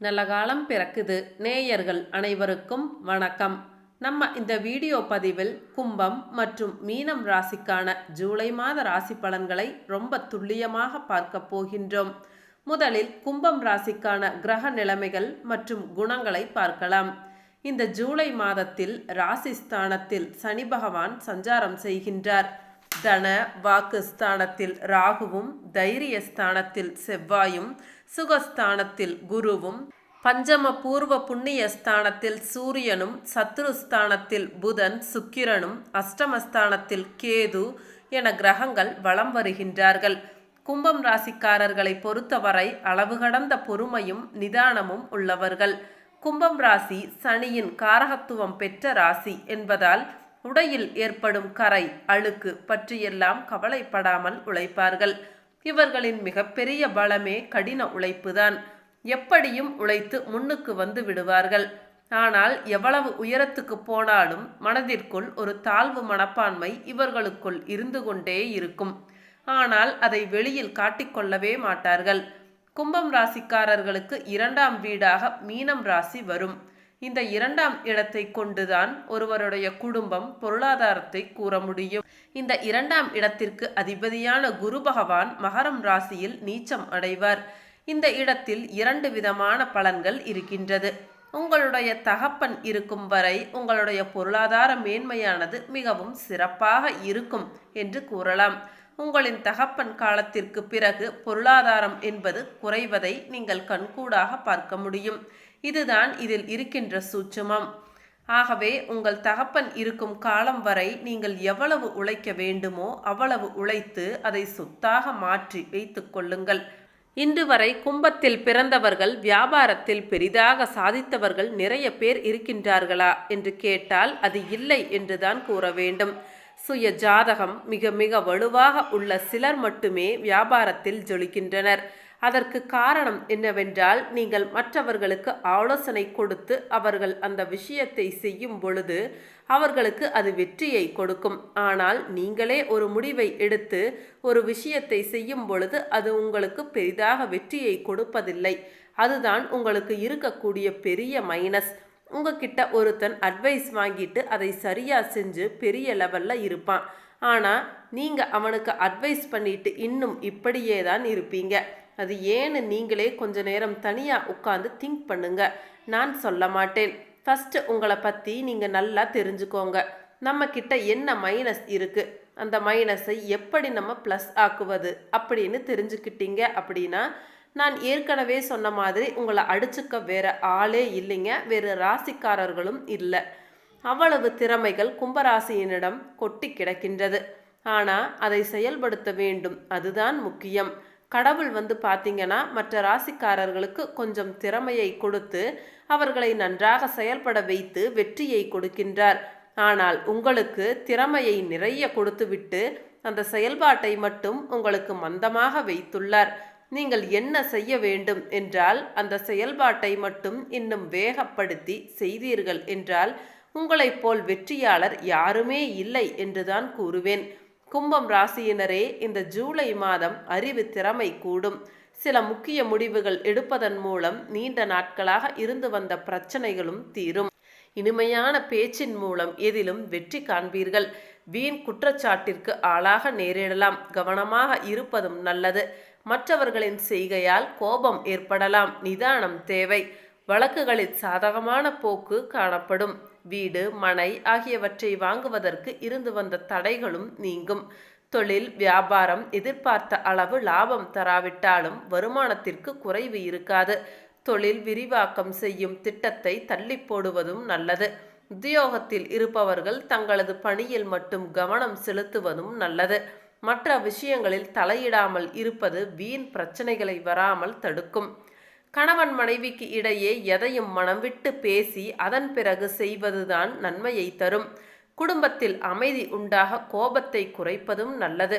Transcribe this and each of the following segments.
நல்ல காலம் பிறக்குது. நேயர்கள் அனைவருக்கும் வணக்கம். நம்ம இந்த வீடியோ பதிவில் கும்பம் மற்றும் மீனம் ராசிக்கான ஜூலை மாத ராசி பலன்களை ரொம்ப துல்லியமாக பார்க்க போகின்றோம். முதலில் கும்பம் ராசிக்கான கிரக நிலைமைகள் மற்றும் குணங்களை பார்க்கலாம். இந்த ஜூலை மாதத்தில் ராசி ஸ்தானத்தில் சனி பகவான் சஞ்சாரம் செய்கின்றார். தன வாக்கு ஸ்தானத்தில் ராகுவும், தைரிய ஸ்தானத்தில் செவ்வாயும், சுகஸ்தானத்தில் குருவும், பஞ்சம பூர்வ புண்ணிய ஸ்தானத்தில் சூரியனும், சத்ருஸ்தானத்தில் புதன், சுக்கிரனும், அஷ்டமஸ்தானத்தில் கேது என கிரகங்கள் வலம் வருகின்றார்கள். கும்பம் ராசிக்காரர்களை பொறுத்தவரை அளவு கடந்த பொறுமையும் நிதானமும் உள்ளவர்கள். கும்பம் ராசி சனியின் காரகத்துவம் பெற்ற ராசி என்பதால் உடையில் ஏற்படும் கரை, அழுக்கு பற்றியெல்லாம் கவலைப்படாமல் உழைப்பார்கள். இவர்களின் மிகப்பெரிய பலமே கடின உழைப்புதான். எப்படியும் உழைத்து முன்னுக்கு வந்து விடுவார்கள். ஆனால் எவ்வளவு உயரத்துக்கு போனாலும் மனதிற்குள் ஒரு தாழ்வு மனப்பான்மை இவர்களுக்குள் இருந்து கொண்டே இருக்கும். ஆனால் அதை வெளியில் காட்டிக்கொள்ளவே மாட்டார்கள். கும்பம் ராசிக்காரர்களுக்கு 2ஆம் வீடாக மீனம் ராசி வரும். இந்த 2ஆம் இடத்தை கொண்டுதான் ஒருவருடைய குடும்பம், பொருளாதாரத்தை கூற முடியும். இந்த 2ஆம் இடத்திற்கு அதிபதியான குரு பகவான் மகரம் ராசியில் நீச்சம் அடைவார். இந்த இடத்தில் 2 விதமான பலன்கள் இருக்கின்றது. உங்களுடைய தகப்பன் இருக்கும் வரை உங்களுடைய பொருளாதார மேன்மையானது மிகவும் சிறப்பாக இருக்கும் என்று கூறலாம். உங்களின் தகப்பன் காலத்திற்கு பிறகு பொருளாதாரம் என்பது குறைவதை நீங்கள் கண்கூடாக பார்க்க முடியும். இதுதான் இதில் இருக்கின்ற சூட்சுமம். ஆகவே உங்கள் தகப்பன் இருக்கும் காலம் வரை நீங்கள் எவ்வளவு உழைக்க வேண்டுமோ அவ்வளவு உழைத்து அதை சொத்தாக மாற்றி வைத்து கொள்ளுங்கள். இன்று வரை கும்பத்தில் பிறந்தவர்கள் வியாபாரத்தில் பெரிதாக சாதித்தவர்கள் நிறைய பேர் இருக்கின்றார்களா என்று கேட்டால் அது இல்லை என்றுதான் கூற வேண்டும். சுய ஜாதகம் மிக மிக வலுவாக உள்ள சிலர் மட்டுமே வியாபாரத்தில் ஜொலிக்கின்றனர். அதற்கு காரணம் என்னவென்றால், நீங்கள் மற்றவர்களுக்கு ஆலோசனை கொடுத்து அவர்கள் அந்த விஷயத்தை செய்யும் பொழுது அவர்களுக்கு அது வெற்றியை கொடுக்கும். ஆனால் நீங்களே ஒரு முடிவை எடுத்து ஒரு விஷயத்தை செய்யும் பொழுது அது உங்களுக்கு பெரிதாக வெற்றியை கொடுப்பதில்லை. அதுதான் உங்களுக்கு இருக்கக்கூடிய பெரிய மைனஸ். உங்ககிட்ட ஒருத்தன் அட்வைஸ் வாங்கிட்டு அதை சரியா செஞ்சு பெரிய லெவல்ல இருப்பான். ஆனால் நீங்கள் அவனுக்கு அட்வைஸ் பண்ணிட்டு இன்னும் இப்படியே தான் இருப்பீங்க. அது ஏன்னு நீங்களே கொஞ்ச நேரம் தனியாக உட்காந்து திங்க் பண்ணுங்க. நான் சொல்ல மாட்டேன். ஃபஸ்ட்டு உங்களை பற்றி நீங்கள் நல்லா தெரிஞ்சுக்கோங்க. நம்மக்கிட்ட என்ன மைனஸ் இருக்குது, அந்த மைனஸை எப்படி நம்ம ப்ளஸ் ஆக்குவது அப்படின்னு தெரிஞ்சுக்கிட்டீங்க அப்படின்னா, நான் ஏற்கனவே சொன்ன மாதிரி உங்களை அடிச்சுக்க வேற ஆளே இல்லைங்க, வேறு ராசிக்காரர்களும் இல்லை. அவ்வளவு திறமைகள் கும்பராசியினிடம் கொட்டி கிடக்கின்றது. ஆனால் அதை செயல்படுத்த வேண்டும், அதுதான் முக்கியம். கடவுள் பார்த்தீங்கன்னா மற்ற ராசிக்காரர்களுக்கு கொஞ்சம் திறமையை கொடுத்து அவர்களை நன்றாக செயல்பட வைத்து வெற்றியை கொடுக்கின்றார். ஆனால் உங்களுக்கு திறமையை நிறைய கொடுத்துவிட்டு அந்த செயல்பாட்டை மட்டும் உங்களுக்கு மந்தமாக வைத்துள்ளார். நீங்கள் என்ன செய்ய வேண்டும் என்றால் அந்த செயல்பாட்டை மட்டும் இன்னும் வேகப்படுத்தி செய்தீர்கள் என்றால் உங்களைப் போல் வெற்றியாளர் யாருமே இல்லை என்றுதான் கூறுவேன். கும்பம் ராசியினரே, இந்த ஜூலை மாதம் அறிவு திறமை கூடும். சில முக்கிய முடிவுகள் எடுப்பதன் மூலம் நீண்ட நாட்களாக இருந்து வந்த பிரச்சனைகளும் தீரும். இனிமையான பேச்சின் மூலம் எதிலும் வெற்றி காண்பீர்கள். வீண் குற்றச்சாட்டிற்கு ஆளாக நேரிடலாம். கவனமாக இருப்பதும் நல்லது. மற்றவர்களின் செய்கையால் கோபம் ஏற்படலாம். நிதானம் தேவை. வழக்குகளில் சாதகமான போக்கு காணப்படும். வீடு, மனை ஆகியவற்றை வாங்குவதற்கு இருந்து வந்த தடைகளும் நீங்கும். தொழில், வியாபாரம் எதிர்பார்த்த அளவு லாபம் தராவிட்டாலும் வருமானத்திற்கு குறைவு இருக்காது. தொழில் விரிவாக்கம் செய்யும் திட்டத்தை தள்ளி போடுவதும் நல்லது. உத்தியோகத்தில் இருப்பவர்கள் தங்களது பணியில் மட்டும் கவனம் செலுத்துவதும் நல்லது. மற்ற விஷயங்களில் தலையிடாமல் இருப்பது வீண் பிரச்சனைகளை வராமல் தடுக்கும். கணவன் மனைவிக்கு இடையே எதையும் மனம் விட்டு பேசி அதன் பிறகு செய்வதுதான் நன்மையை தரும். குடும்பத்தில் அமைதி உண்டாக கோபத்தை குறைப்பதும் நல்லது.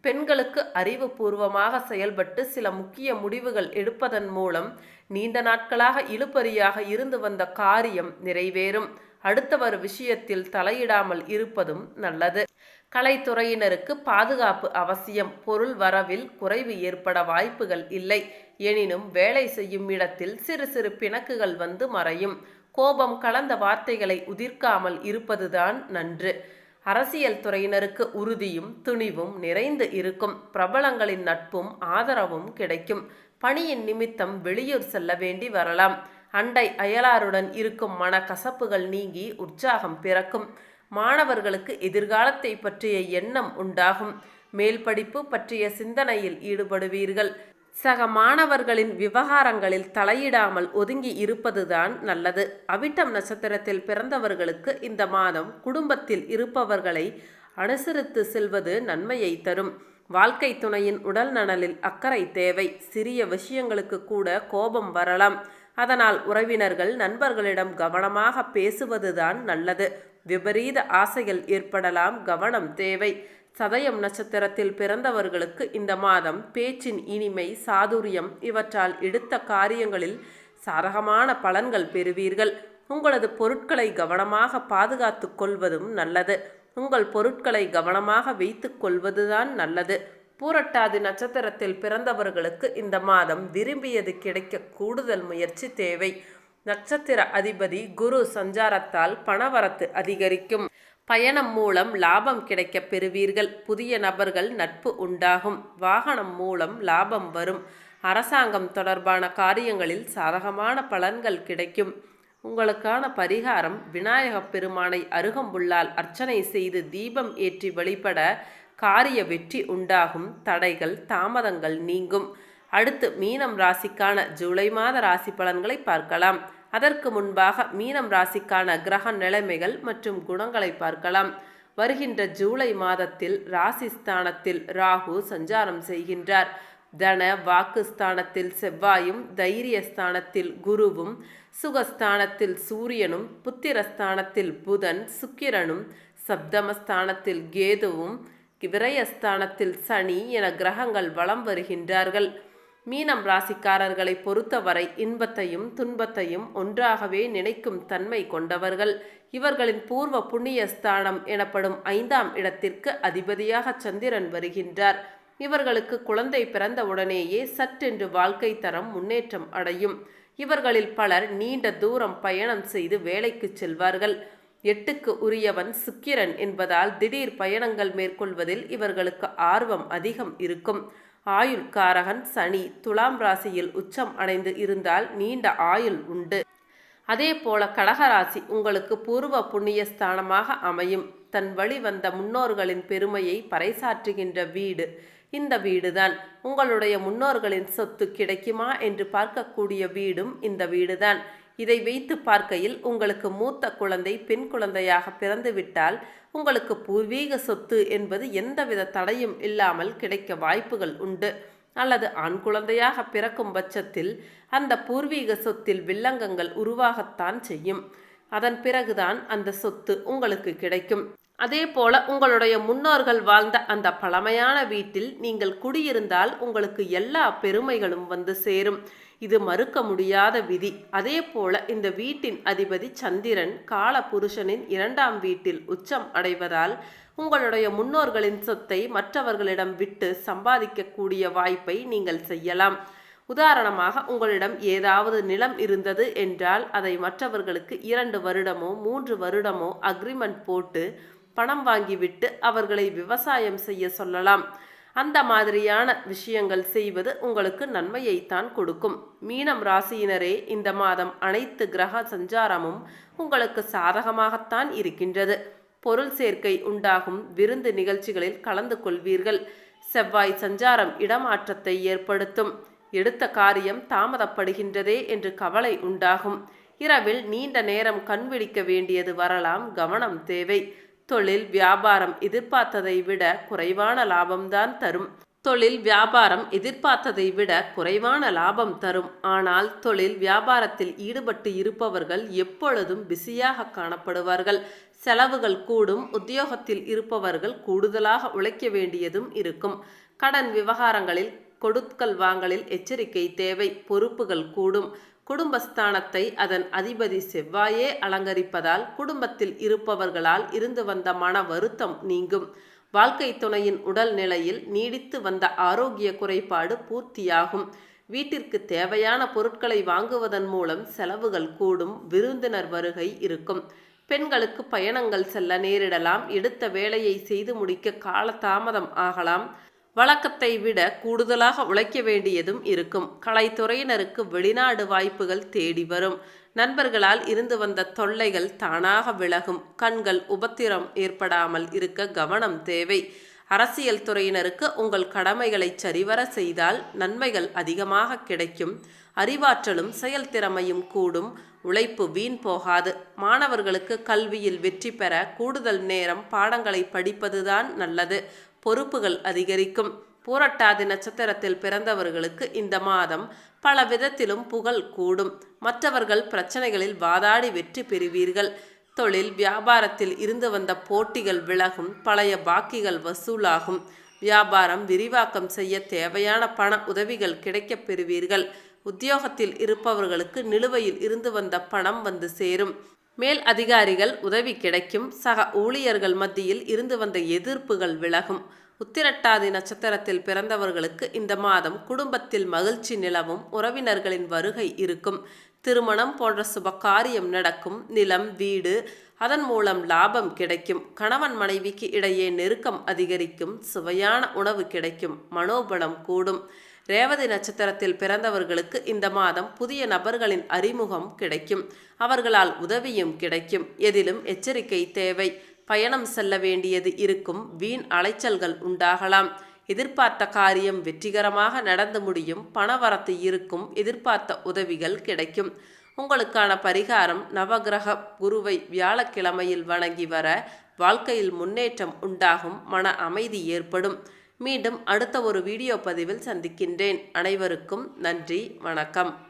பெண்களுக்கு அறிவுபூர்வமாக செயல்பட்டு சில முக்கிய முடிவுகள் எடுப்பதன் மூலம் நீண்ட நாட்களாக இழுபறியாக இருந்து வந்த காரியம் நிறைவேறும். அடுத்தவர் விஷயத்தில் தலையிடாமல் இருப்பதும் நல்லது. கலைத்துறையினருக்கு பாதுகாப்பு அவசியம். பொருள் வரவில் குறைவு ஏற்பட வாய்ப்புகள் இல்லை. எனினும் வேலை செய்யும் இடத்தில் சிறு சிறு பிணக்குகள் வந்து மறையும். கோபம் கலந்த வார்த்தைகளை உதிர்க்காமல் இருப்பதுதான் நன்று. அரசியல் துறையினருக்கு உறுதியும் துணிவும் நிறைந்து இருக்கும். பிரபலங்களின் நட்பும் ஆதரவும் கிடைக்கும். பணியின் நிமித்தம் வெளியூர் செல்ல வேண்டி வரலாம். அண்டை அயலாருடன் இருக்கும் மனக்கசப்புகள் நீங்கி உற்சாகம் பிறக்கும். மாணவர்களுக்கு எதிர்காலத்தை பற்றிய எண்ணம் உண்டாகும். மேல் படிப்பு பற்றிய சிந்தனையில் ஈடுபடுவீர்கள். சக மாணவர்களின் விவகாரங்களில் தலையிடாமல் ஒதுங்கி இருப்பதுதான் நல்லது. அவிட்டம் நட்சத்திரத்தில் பிறந்தவர்களுக்கு இந்த மாதம் குடும்பத்தில் இருப்பவர்களை அனுசரித்து செல்வது நன்மையை தரும். வாழ்க்கை துணையின் உடல் நலனில் அக்கறை தேவை. சிறிய விஷயங்களுக்கு கூட கோபம் வரலாம். அதனால் உறவினர்கள் நண்பர்களிடம் கவனமாக பேசுவதுதான் நல்லது. விபரீத ஆசைகள் ஏற்படலாம், கவனம் தேவை. சதயம் நட்சத்திரத்தில் பிறந்தவர்களுக்கு இந்த மாதம் பேச்சின் இனிமை, சாதுரியம் இவற்றால் எடுத்த காரியங்களில் சாதகமான பலன்கள் பெறுவீர்கள். உங்களது பொருட்களை கவனமாக பாதுகாத்து கொள்வதும் நல்லது. உங்கள் பொருட்களை கவனமாக வைத்து கொள்வதுதான் நல்லது. பூரட்டாதி நட்சத்திரத்தில் பிறந்தவர்களுக்கு இந்த மாதம் விரும்பியது கிடைக்க கூடுதல் முயற்சி தேவை. நட்சத்திர அதிபதி குரு சஞ்சாரத்தால் பணவரத்து அதிகரிக்கும். பயணம் மூலம் லாபம் கிடைக்க பெறுவீர்கள். புதிய நபர்கள் நட்பு உண்டாகும். வாகனம் மூலம் லாபம் வரும். அரசாங்கம் தொடர்பான காரியங்களில் சாதகமான பலன்கள் கிடைக்கும். உங்களுக்கான பரிகாரம் விநாயகப் பெருமானை அருகம்புல்லால் அர்ச்சனை செய்து தீபம் ஏற்றி வழிபட காரிய வெற்றி உண்டாகும். தடைகள் தாமதங்கள் நீங்கும். அடுத்து மீனம் ராசிக்கான ஜூலை மாத ராசி பலன்களை பார்க்கலாம். அதற்கு முன்பாக மீனம் ராசிக்கான கிரக நிலைமைகள் மற்றும் குணங்களை பார்க்கலாம். வருகின்ற ஜூலை மாதத்தில் ராசிஸ்தானத்தில் ராகு சஞ்சாரம் செய்கின்றார். தன வாக்குஸ்தானத்தில் செவ்வாயும், தைரியஸ்தானத்தில் குருவும், சுகஸ்தானத்தில் சூரியனும், புத்திரஸ்தானத்தில் புதன் சுக்கிரனும், சப்தமஸ்தானத்தில் கேதுவும், விரயஸ்தானத்தில் சனி என கிரகங்கள் வலம் வருகின்றார்கள். மீனம் ராசிக்காரர்களை பொறுத்தவரை இன்பத்தையும் துன்பத்தையும் ஒன்றாகவே நினைக்கும் தன்மை கொண்டவர்கள். இவர்களின் பூர்வ புண்ணிய ஸ்தானம் எனப்படும் 5ஆம் இடத்திற்கு அதிபதியாக சந்திரன் வருகின்றார். இவர்களுக்கு குழந்தை பிறந்தவுடனேயே சற்றென்று வாழ்க்கை தரம் முன்னேற்றம் அடையும். இவர்களில் பலர் நீண்ட தூரம் பயணம் செய்து வேலைக்கு செல்வார்கள். 8க்கு உரியவன் சுக்கிரன் என்பதால் திடீர் பயணங்கள் மேற்கொள்வதில் இவர்களுக்கு ஆர்வம் அதிகம் இருக்கும். ஆயுள் காரகன் சனி துலாம் ராசியில் உச்சம் அடைந்து இருந்தால் நீண்ட ஆயுள் உண்டு. அதே போல கடகராசி உங்களுக்கு பூர்வ புண்ணிய ஸ்தானமாக அமையும். தன் வழி வந்த முன்னோர்களின் பெருமையை பறைசாற்றுகின்ற வீடு இந்த வீடுதான். உங்களுடைய முன்னோர்களின் சொத்து கிடைக்குமா என்று பார்க்கக்கூடிய வீடும் இந்த வீடுதான். இதை வைத்து பார்க்கையில் உங்களுக்கு மூத்த குழந்தை பெண் குழந்தையாக பிறந்துவிட்டால் உங்களுக்கு பூர்வீக சொத்து என்பது எந்தவித தடையும் இல்லாமல் கிடைக்க வாய்ப்புகள் உண்டு. அல்லது ஆண் குழந்தையாக பிறக்கும் பட்சத்தில் அந்த பூர்வீக சொத்தில் வில்லங்கங்கள் உருவாகத்தான் செய்யும். அதன் பிறகுதான் அந்த சொத்து உங்களுக்கு கிடைக்கும். அதே போல உங்களுடைய முன்னோர்கள் வாழ்ந்த அந்த பழமையான வீட்டில் நீங்கள் குடியிருந்தால் உங்களுக்கு எல்லா பெருமைகளும் வந்து சேரும். இது மறுக்க முடியாத விதி. அதே போல இந்த வீட்டின் அதிபதி சந்திரன் கால புருஷனின் 2ஆம் வீட்டில் உச்சம் அடைவதால் உங்களுடைய முன்னோர்களின் சொத்தை மற்றவர்களிடம் விட்டு சம்பாதிக்கக்கூடிய வாய்ப்பை நீங்கள் செய்யலாம். உதாரணமாக உங்களிடம் ஏதாவது நிலம் இருந்தது என்றால் அதை மற்றவர்களுக்கு 2 வருடமோ 3 வருடமோ அக்ரிமெண்ட் போட்டு பணம் வாங்கிவிட்டு அவர்களை விவசாயம் செய்ய சொல்லலாம். அந்த மாதிரியான விஷயங்கள் செய்வது உங்களுக்கு நன்மையைத்தான் கொடுக்கும். மீனம் ராசியினரே, இந்த மாதம் அனைத்து கிரக சஞ்சாரமும் உங்களுக்கு சாதகமாகத்தான் இருக்கின்றது. பொருள் சேர்க்கை உண்டாகும். விருந்து நிகழ்ச்சிகளில் கலந்து கொள்வீர்கள். செவ்வாய் சஞ்சாரம் இடமாற்றத்தை ஏற்படுத்தும். எடுத்த காரியம் தாமதப்படுகின்றதே என்று கவலை உண்டாகும். இரவில் நீண்ட நேரம் கண்விழிக்க வேண்டியது வரலாம். கவனம் தேவை. தொழில் வியாபாரம் எதிர்பார்த்ததை விட குறைவான லாபம்தான் தரும். ஆனால் தொழில் வியாபாரத்தில் ஈடுபட்டு இருப்பவர்கள் எப்பொழுதும் பிஸியாக காணப்படுவார்கள். செலவுகள் கூடும். உத்தியோகத்தில் இருப்பவர்கள் கூடுதலாக உழைக்க வேண்டியதும் இருக்கும். கடன் விவகாரங்களில் கொடுக்கல் வாங்கலில் எச்சரிக்கை தேவை. பொறுப்புகள் கூடும். குடும்பஸ்தானத்தை அதன் அதிபதி செவ்வாயே அலங்கரிப்பதால் குடும்பத்தில் இருப்பவர்களால் இருந்து வந்த மன வருத்தம் நீங்கும். வாழ்க்கை துணையின் உடல் நிலையில் நீடித்து வந்த ஆரோக்கிய குறைபாடு பூர்த்தியாகும். வீட்டிற்கு தேவையான பொருட்களை வாங்குவதன் மூலம் செலவுகள் கூடும். விருந்தினர் வருகை இருக்கும். பெண்களுக்கு பயணங்கள் செல்ல நேரிடலாம். எடுத்த வேலையை செய்து முடிக்க காலதாமதம் ஆகலாம். வழக்கத்தை விட கூடுதலாக உழைக்க வேண்டியதும் இருக்கும். கலைத்துறையினருக்கு வெளிநாடு வாய்ப்புகள் தேடி வரும். நண்பர்களால் இருந்து வந்த தொல்லைகள் தானாக விலகும். கண்கள் உபத்திரம் ஏற்படாமல் இருக்க கவனம் தேவை. அரசியல் துறையினருக்கு உங்கள் கடமைகளை சரிவர செய்தால் நன்மைகள் அதிகமாக கிடைக்கும். அறிவாற்றலும் செயல்திறமையும் கூடும். உழைப்பு வீண் போகாது. மாணவர்களுக்கு கல்வியில் வெற்றி பெற கூடுதல் நேரம் பாடங்களை படிப்பதுதான் நல்லது. பொறுப்புகள் அதிகரிக்கும். பூரட்டாதி நட்சத்திரத்தில் பிறந்தவர்களுக்கு இந்த மாதம் பல விதத்திலும் புகழ் கூடும். மற்றவர்கள் பிரச்சனைகளில் வாதாடி வெற்றி பெறுவீர்கள். தொழில் வியாபாரத்தில் இருந்து வந்த போட்டிகள் விலகும். பழைய பாக்கிகள் வசூலாகும். வியாபாரம் விரிவாக்கம் செய்ய தேவையான பண உதவிகள் கிடைக்கப் பெறுவீர்கள். உத்தியோகத்தில் இருப்பவர்களுக்கு நிலுவையில் இருந்து வந்த பணம் வந்து சேரும். மேல் அதிகாரிகள் உதவி கிடைக்கும். சக ஊழியர்கள் மத்தியில் இருந்து வந்த எதிர்ப்புகள் விலகும். உத்திரட்டாதி நட்சத்திரத்தில் பிறந்தவர்களுக்கு இந்த மாதம் குடும்பத்தில் மகிழ்ச்சி நிலவும். உறவினர்களின் வருகை இருக்கும். திருமணம் போன்ற சுபகாரியம் நடக்கும். நிலம் வீடு அதன் மூலம் லாபம் கிடைக்கும். கணவன் மனைவிக்கு இடையே நெருக்கம் அதிகரிக்கும். சுவையான உணவு கிடைக்கும். மனோபலம் கூடும். ரேவதி நட்சத்திரத்தில் பிறந்தவர்களுக்கு இந்த மாதம் புதிய நபர்களின் அறிமுகம் கிடைக்கும். அவர்களால் உதவியும் கிடைக்கும். எதிலும் எச்சரிக்கை தேவை. பயணம் செல்ல வேண்டியது இருக்கும். வீண் அலைச்சல்கள் உண்டாகலாம். எதிர்பார்த்த காரியம் வெற்றிகரமாக நடந்து முடியும். பணவரத்து இருக்கும். எதிர்பார்த்த உதவிகள் கிடைக்கும். உங்களுக்கான பரிகாரம் நவகிரக குருவை வியாழக்கிழமையில் வணங்கி வர வாழ்க்கையில் முன்னேற்றம் உண்டாகும். மன அமைதி ஏற்படும். மீண்டும் அடுத்த ஒரு வீடியோ பதிவில் சந்திக்கின்றேன். அனைவருக்கும் நன்றி, வணக்கம்.